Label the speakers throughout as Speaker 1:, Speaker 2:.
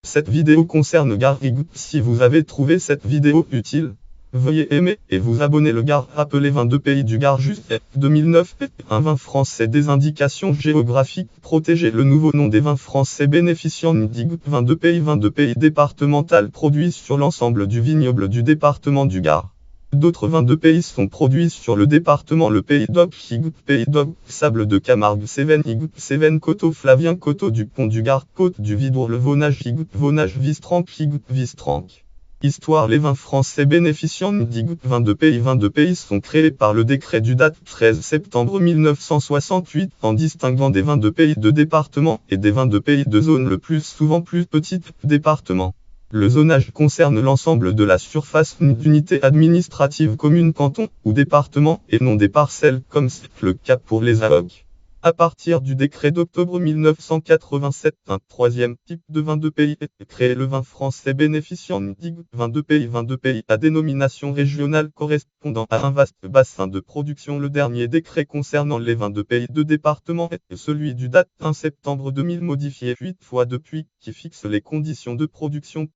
Speaker 1: Cette vidéo concerne Gare Rigout. Si vous avez trouvé cette vidéo utile, veuillez aimer et vous abonner. Le Gard, appelé 22 pays du Gard juste 2009, un vin français des indications géographiques protégées. Le nouveau nom des vins français bénéficiant d'Igout 22 pays départemental produits sur l'ensemble du vignoble du département du Gard. D'autres vins de pays sont produits sur le département: le Pays d'Auge, Igout Pays d'Auge, Sable de Camargue, Cévennes, Igout Cévennes, Coteau Flavien, Coteau du Pont du Gard, Côte du Vidour, le Vaunage, Igout Vaunage, Vistranque, Igout Vistranque. Histoire: les vins français bénéficiant d'Igout 22 pays sont créés par le décret du date 13 septembre 1968, en distinguant des vins de pays de département et des vins de pays de zone, le plus souvent plus petites départements. Le zonage concerne l'ensemble de la surface d'unité administrative commune, canton ou département, et non des parcelles comme c'est le cas pour les AOC. À partir du décret d'octobre 1987, un troisième type de vin de pays est créé: le vin français bénéficiant d'Igout 22 pays à dénomination régionale correspondant à un vaste bassin de production. Le dernier décret concernant les vins de pays de département est celui du date 1 septembre 2000, modifié 8 fois depuis, qui fixe les conditions de production.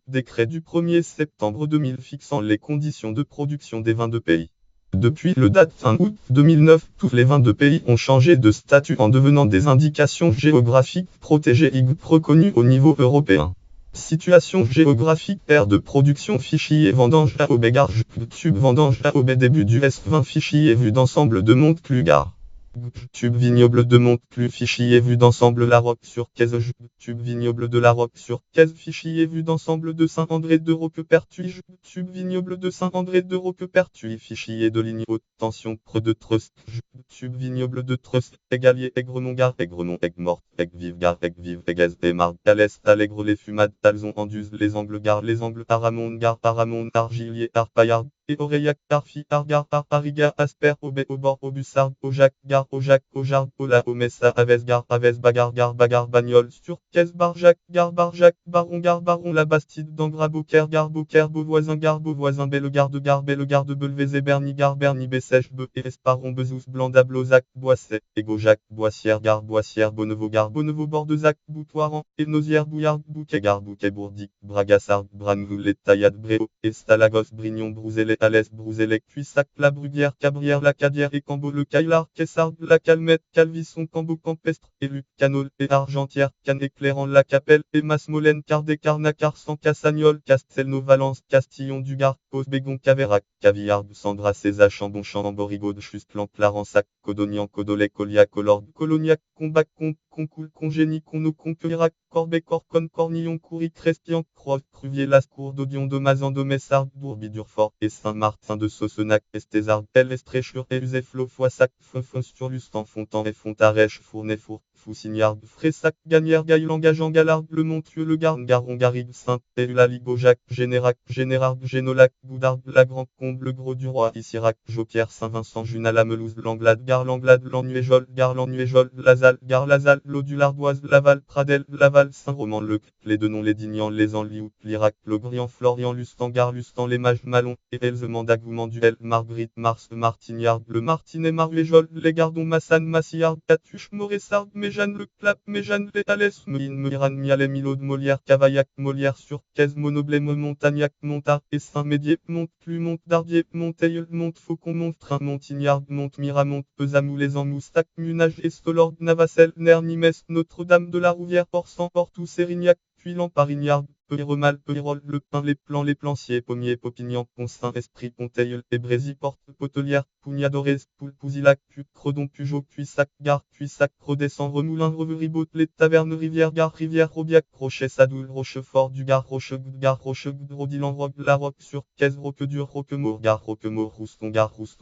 Speaker 1: Décret du 1er septembre 2000 fixant les conditions de production des vins de pays. Depuis le date 1 août 2009, tous les vins de pays ont changé de statut en devenant des indications géographiques protégées Igout reconnues au niveau européen. Situation géographique: aire de production, fichier vendange AOB Gard, tube vendange AOB, début du S20, fichier vue d'ensemble de Montclus Gard. Tube vignoble de Montclus, fichier vue d'ensemble La Roque-sur-Caise. Tube vignoble de La Roque-sur-Caise, fichier vue d'ensemble de Saint-André de Roquepertuis. Tube vignoble de Saint-André de Roquepertuis, fichier de ligne haute tension Preux de Trust. Tube vignoble de Trust, Égalier, Aigremont Gard, Aigremont, Aigues-Mortes, Aigues-Vives Gard, Aigues-Vives, Aigues et Margues, Alès, Allègre, les Fumades, Talzon, Anduze, les Angles Gard, les Angles, Aramonde Gard, Aramonde, Argilier, Arpaillard et Aurillac, Arfi, Argar, Arpariga, Asper, Aubé, Aubord, Aubussard, Aujac, Gard, Aujac, Aujarde, Ola, Omessa, Aves Gard, Aves Bagar, Gard, Bagar, Bagnol, sur Caisse, Barjac, Gard, Barjac, Baron, Gard, Baron, La Bastide, Dangra, Beaucaire, Gard, Beaucaire, Beauvoisin, Gard, Beauvoisin, Bellegarde, Gard, Bellegarde, Belvezé, Berny, Gard, Berny, Bessèche, Beu et Esparon, Bezous, Blanda, Blozac, Boisset, Égojac, Boissière, Gard, Boissière, Bonneveau, Gard, Bonneveau, Bordezac, Boutoiran, et Nausière, Bouillard, Bouquet, Gard, Bouquet, Bourdic, Bragassard, Brannou, Les Taillades, Bréau, Estalagos, Brignon, Brouzelet, Alès, Brouzelet, Cuissac, La Bruguière, Cabrière, La Cadière et Cambo, Le Caillard, Quessard, La Calmette, Calvisson, Cambo, Campestre, et Luc, Canol, et Argentière, Cannes, Éclairant, La Capelle, et Masmolène, Cardé, Carnac, Sans Cassagnol, Castelnau, Valence, Castillon, du Gard, Cause, Bégon, Caverac, Cavillard, Sandra, César, Chambon, Chambon, Rigaude, Chustlan, Clarensac, Codognan, Codolet, Coliac, Colorde, Colognac, Combac, Concoul, Congénie, Conno, Conquerac, Corbet, Corconne, Cornillon, Coury, Crestian, Croix, Cruvier, Lascour, Dodion, Domazan, Domessard, Bourbi, Durfort, et Saint-Martin de Sossenac, Estézard, Pelle, Estréchure, et Useflo, Foissac, Fefon, sur Lustan, Fontan et Fontarèche, Fournay, Foussignard, Fressac, Gagnère, Gaillan, Gagean, Galarde, Le Montieux, Le Garde, Garon, Garrigue, Saint, Eulalie, Beaujac, Générac, Générard, Génolac, Boudard, La Grande Combe, Le Gros du Roi, Issirac, Joquière, Saint-Vincent, Junat, La Melouse, Langlade, Gare, Langlade, Lannuéjol, Gare, Lannuéjol, Lazal, Gare, Lazal, L'Eau du Lardoise, Laval, Pradel, Laval, Saint-Roman, Le les Denons, les Dignans, les Anliou, Lirac, Logrian, Florian, Lustan, Gare, Lustan, les Mages, Malon, et Elzement, Dagoument, Duel, Marguerite, Mars, Martignard, Le Martinet, Maruéjol, les Gardons, Massane, Massillard, Catuche, Moressard, Méjeanne, Le Clap, Méjeanne, Les Alès, Meline, Meiran, Mialet, Milo de Molière, Cavaillac, Molière, sur Caise, Monoblé, Montagnac, Montard, et Saint-Médier, Montclus, Monte-Dardier, Monteil, Montfaucon, Montrain, Montignard, Montemira, Montpesamou, les Moustac, Munage, Estolord, Navacelle, Nernimes, Notre-Dame de la Rouvière, Orsan, Ortou, Sérignac, Puilan, Parignard, Peyremal, Peyrol, Le Pin, les Planciers, Pommiers, Popignan, Poncin, Esprit, Ponteil, et Brézy, Porte, Potelière, Pougnadorez, Pouzilac, Credon, Pujot, Cuissac, Gare, Cuissac, Redescend, Remoulin, Reveribot, les Tavernes, Rivière, Gare, Rivière, Robiac, Crochet, Sadoul, Rochefort, du Gard, Rochegoud, Rodilan, Roque, La Roque, sur Caise, Roquedur, Roquemort, Gare, Roquemort, Rouston,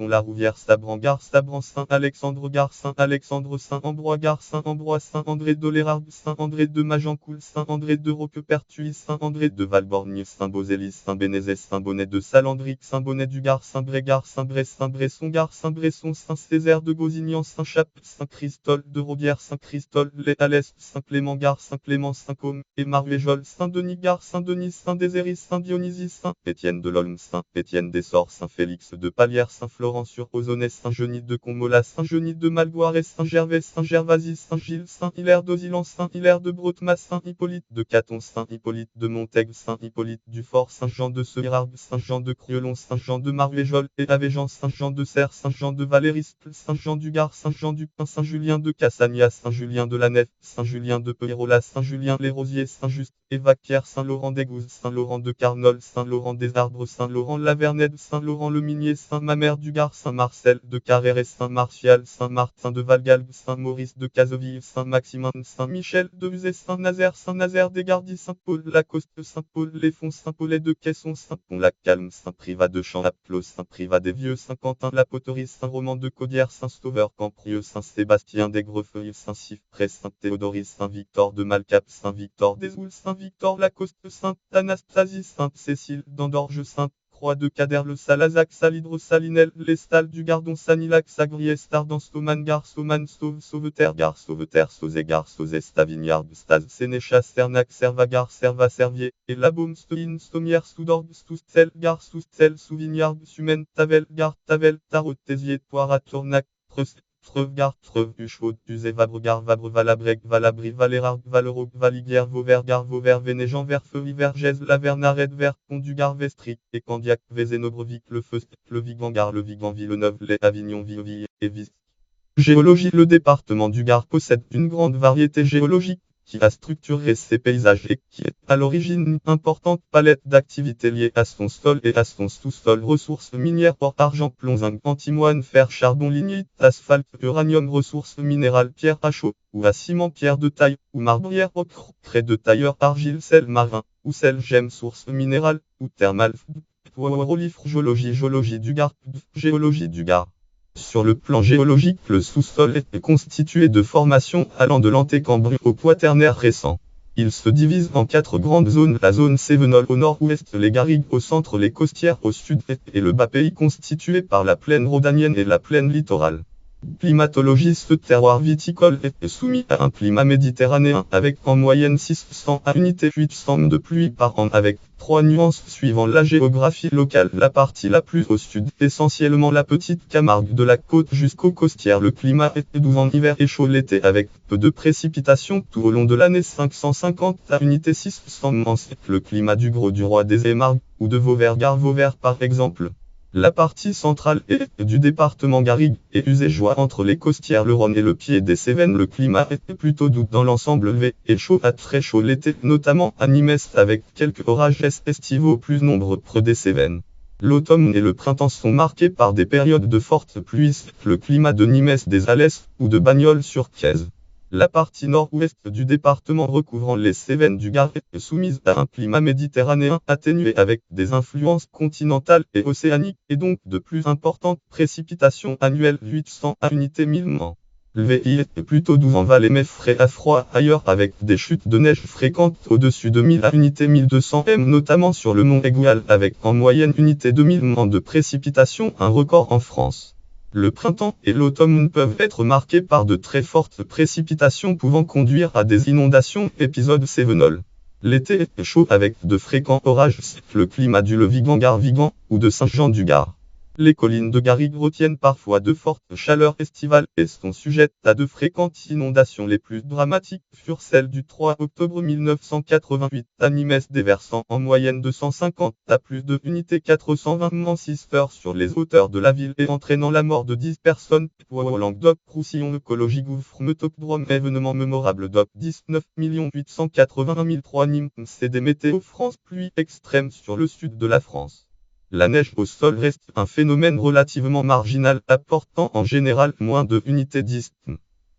Speaker 1: La Rouvière, Sabran, Gare, Sabran, Saint-Alexandre, Gare, Saint-Alexandre, Saint-Ambrois, Gare, Saint-Ambrois, Saint-André de l'Érarde, Saint-André de Magencoul, Saint-André de Roquepertuis, Saint-André de Valborgne, Saint-Beauzélis, Saint-Bénézet, Saint-Bonnet de Salandric, Saint-Bonnet du Gard, Saint-Brégard, Saint-Brès, Saint-Bresson, Gard, Saint-Bresson, Saint-Césaire de Gausignan, Saint-Chap, Saint-Christol de Robière, Saint-Christol, les Alès, Saint-Clément, Gard, Saint-Clément, Saint-Côme, et Marvéjol, Saint-Denis, Gard, Saint-Denis, Saint-Déséris, Saint-Dionysie, Saint-Étienne de l'Olme, Saint-Étienne des Sorts, Saint-Félix de Palière, Saint-Florent-sur-Ozonais, Saint-Genis de Commolas, Saint-Genis de Malgoire, Saint-Gervais, Saint-Gervasy, Saint-Gilles, Saint-Hilaire d'Ozilan, Saint-Hilaire de Brotemas, Saint-Hippolyte de Caton, Saint-Hippolyte de Montaigue, Saint-Hippolyte du Fort, Saint-Jean de Seirargues, Saint-Jean de Cruelon, Saint-Jean de Marvéjol et Avéjan, Saint-Jean de Serres, Saint-Jean de Valérisple, Saint-Jean du Gard, Saint-Jean du Pin, Saint-Julien de Cassagnas, Saint-Julien de la Nef, Saint-Julien de Peyrola, Saint-Julien les Rosiers, Saint-Just, Évaquière, Saint-Laurent des Gouzes, Saint-Laurent de Carnol, Saint-Laurent des Arbres, Saint-Laurent la Vernède, Saint-Laurent le Minier, Saint-Mamère du Gard, Saint-Marcel de Carrère et Saint-Martial, Saint-Martin de Valgalbe, Saint-Maurice de Cazeville, Saint-Maximin, Saint-Michel de Uzès, Saint-Nazaire des Gardis, Saint-Paul-Lacoste, Saint-Paul-les-Fonds, Saint-Paulais de Caisson, Saint-Pont-la-Calme, Saint-Privat de Champ-Aplos, Saint-Privat des Vieux, Saint-Quentin-la-Poterie, Saint-Roman de Caudière, Saint-Sauveur, Camprieux, Saint-Sébastien des Grefeuilles, Saint-Siffré, Saint-Théodoris, Saint-Victor de Malcap, Saint-Victor des Oules, Saint-Victor-Lacoste, Sainte-Anastasie, Sainte-Cécile d'Andorge, Sainte-Croix de Caderle, Salazac, Salidre, Salinel, les Stalles du Gardon, Sanilac, Sagrier, Stardans, Sauman, Gare, Sauman, Sauve, Sauveterre, Gare, Sauveterre, Sauzé, Gare, Sauzé, Stavignard, Staz, Sénéchas, Cernac, Servagar, Serva, Servier, et Labaume, Stoïne, Stomière, Soudorgue, Stoustel, Gare, Stoustel, Souvignard, Sumène, Tavel, Gare, Tavel, Tarot, Tézier, Poirat, Tournac, Treuve, Gare, Treuve, Huchevaux, Uzé, Vabre, Gare, Vabre, Valabrec, Valabri, Valérargues, Valeroc, Valiguière, Vauvert, Gare, Vauvert, Vénéjean, Verfeuille, Vergès, Lavernaret, Vert, Pont du Gard, Vestric, et Candiac, Vézénobrevic, Le Feust, Le Vigan, Gare, Le Vigan, Villeneuve, Les Avignon, Villoville, et Vis. Géologie. Le département du Gard possède une grande variété géologique qui a structuré ses paysages et qui est à l'origine une importante palette d'activités liées à son sol et à son sous-sol. Ressources minières: or, argent, plomb, zinc, antimoine, fer, charbon, lignite, asphalte, uranium. Ressources minérales: pierre à chaux ou à ciment, pierre de taille ou marbrière, ocre, craie de tailleur, argile, sel marin ou sel gemme. Sources minérales ou thermales. Géologie du Gard. Géologie du Gard. Sur le plan géologique, le sous-sol est constitué de formations allant de l'antécambrien au quaternaire récent. Il se divise en 4 grandes zones: la zone cévenole au nord-ouest, les garrigues au centre, les costières au sud et le bas pays constitué par la plaine rhodanienne et la plaine littorale. Climatologie. Ce terroir viticole est soumis à un climat méditerranéen avec en moyenne 600 à 800 mm de pluie par an, avec 3 nuances suivant la géographie locale. La partie la plus au sud, essentiellement la petite Camargue de la côte jusqu'aux costières. Le climat est doux en hiver et chaud l'été avec peu de précipitations tout au long de l'année. 550 à 600 mm. Le climat du Gros du Roi des Émargues ou de Vauvert, Gare Vauvert par exemple. La partie centrale du département garrigue est uségeois entre les costières, le Rhône et le pied des Cévennes. Le climat est plutôt doux dans l'ensemble élevé et chaud à très chaud l'été, notamment à Nimes avec quelques orages estivaux plus nombreux près des Cévennes. L'automne et le printemps sont marqués par des périodes de fortes pluies. Le climat de Nimes, des Alès ou de Bagnols-sur-Caise. La partie nord-ouest du département recouvrant les Cévennes du Gard est soumise à un climat méditerranéen atténué avec des influences continentales et océaniques et donc de plus importantes précipitations annuelles, 800 à 1000 mm. Le VI est plutôt doux en vallée mais frais à froid ailleurs avec des chutes de neige fréquentes au-dessus de 1000 à 1200 m, notamment sur le mont Aigual avec en moyenne 2000 mm de précipitations, un record en France. Le printemps et l'automne peuvent être marqués par de très fortes précipitations pouvant conduire à des inondations. Épisode cévenol. L'été est chaud avec de fréquents orages. Le climat du Le Vigan, Gare Vigan ou de Saint-Jean-du-Gard. Les collines de garrigue retiennent parfois de fortes chaleurs estivales et sont sujettes à de fréquentes inondations. Les plus dramatiques furent celles du 3 octobre 1988 à Nimes, déversant en moyenne 250 à plus de 420 mm 6 heures sur les hauteurs de la ville et entraînant la mort de 10 personnes. Languedoc-Roussillon. Écologie. Gouffre Métopdrome. Événement mémorable. DOC 19 881 003 Nîmes. CD Météo France. Pluie extrême sur le sud de la France. La neige au sol reste un phénomène relativement marginal, apportant en général moins de unités 10.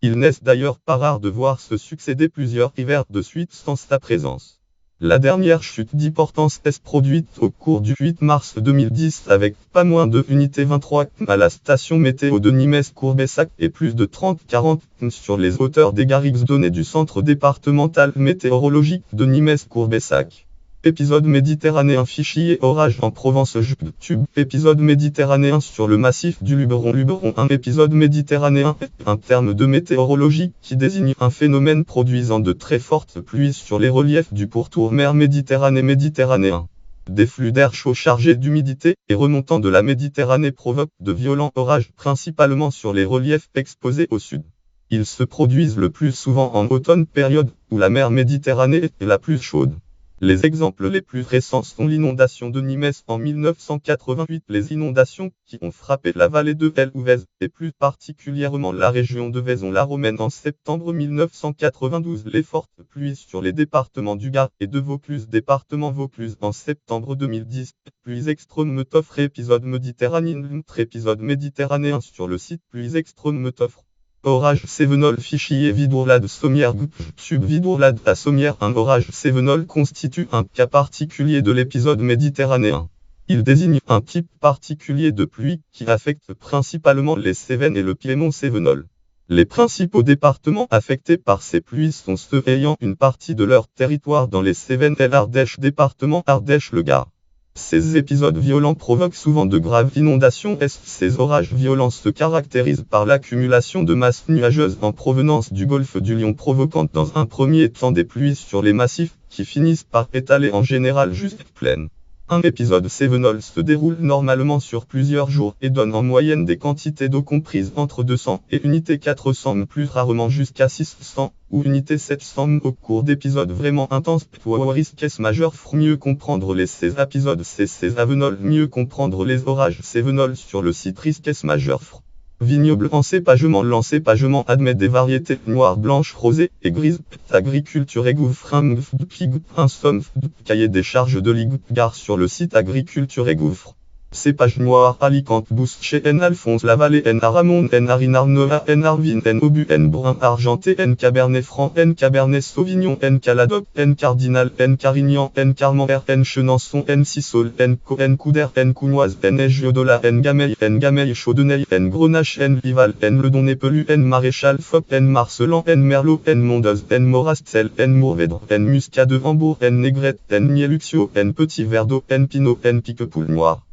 Speaker 1: Il n'est d'ailleurs pas rare de voir se succéder plusieurs hivers de suite sans sa présence. La dernière chute d'importance est produite au cours du 8 mars 2010 avec pas moins de unités 23 à la station météo de Nimes-Courbessac et plus de 30-40 sur les hauteurs des garrigues, données du centre départemental météorologique de Nimes-Courbessac. Épisode méditerranéen fichier orage en Provence YouTube. Épisode méditerranéen sur le massif du Luberon. Luberon, un épisode méditerranéen est un terme de météorologie qui désigne un phénomène produisant de très fortes pluies sur les reliefs du pourtour mer Méditerranée méditerranéen. Des flux d'air chaud chargés d'humidité et remontant de la Méditerranée provoquent de violents orages principalement sur les reliefs exposés au sud. Ils se produisent le plus souvent en automne, période où la mer Méditerranée est la plus chaude. Les exemples les plus récents sont l'inondation de Nimes en 1988, les inondations qui ont frappé la vallée de l'Ouvèze, et plus particulièrement la région de Vaison-la-Romaine en septembre 1992, les fortes pluies sur les départements du Gard et de Vaucluse, département Vaucluse en septembre 2010, pluies extrêmes t'offre épisode méditerranéen, épisode méditerranéen sur le site pluies extrêmes t'offre. Orage Cévenol fichier Vidourlade Sommière Sub Vidourlade à Sommière. Un orage Cévenol constitue un cas particulier de l'épisode méditerranéen. Il désigne un type particulier de pluie qui affecte principalement les Cévennes et le Piémont cévenol. Les principaux départements affectés par ces pluies sont ceux ayant une partie de leur territoire dans les Cévennes et l'Ardèche, département Ardèche-le Gard. Ces épisodes violents provoquent souvent de graves inondations. Ces orages violents se caractérisent par l'accumulation de masses nuageuses en provenance du golfe du Lion, provoquant dans un premier temps des pluies sur les massifs qui finissent par étaler en général jusqu'à plaine. Un épisode cévenol se déroule normalement sur plusieurs jours et donne en moyenne des quantités d'eau comprises entre 200 et unité 400, plus rarement jusqu'à 600 ou unité 700 au cours d'épisodes vraiment intenses. Risques majeurs. Mieux comprendre ces épisodes cévenol, mieux comprendre les orages cévenol sur le site risques majeurs. Vignoble encépagement. L'encépagement admet des variétés noires, blanches, rosées et grises. Agriculture et gouffre. Un somme cahier des charges de l'Igard sur le site Agriculture et gouffre. Cépage noir Alicante Bousché N Alphonse Lavallée N Aramon N Arinar Noa N Arvin N Obu N Brun Argenté N Cabernet Franc N Cabernet Sauvignon N Caladoc N Cardinal N Carignan N Carmenter N Chenançon N Sissol N Co N Couder N Counoise N Egiodola N Gameil Chaudenay N Grenache N Lival N Ledon-Épelu N Maréchal Fop N Marcelan N Merlot N Mondoz N Morastel N Mourvèdre N Muscat de Hambourg N Négrette N Nieluxio N Petit Verdot N Pinot N Piquepoule Noir.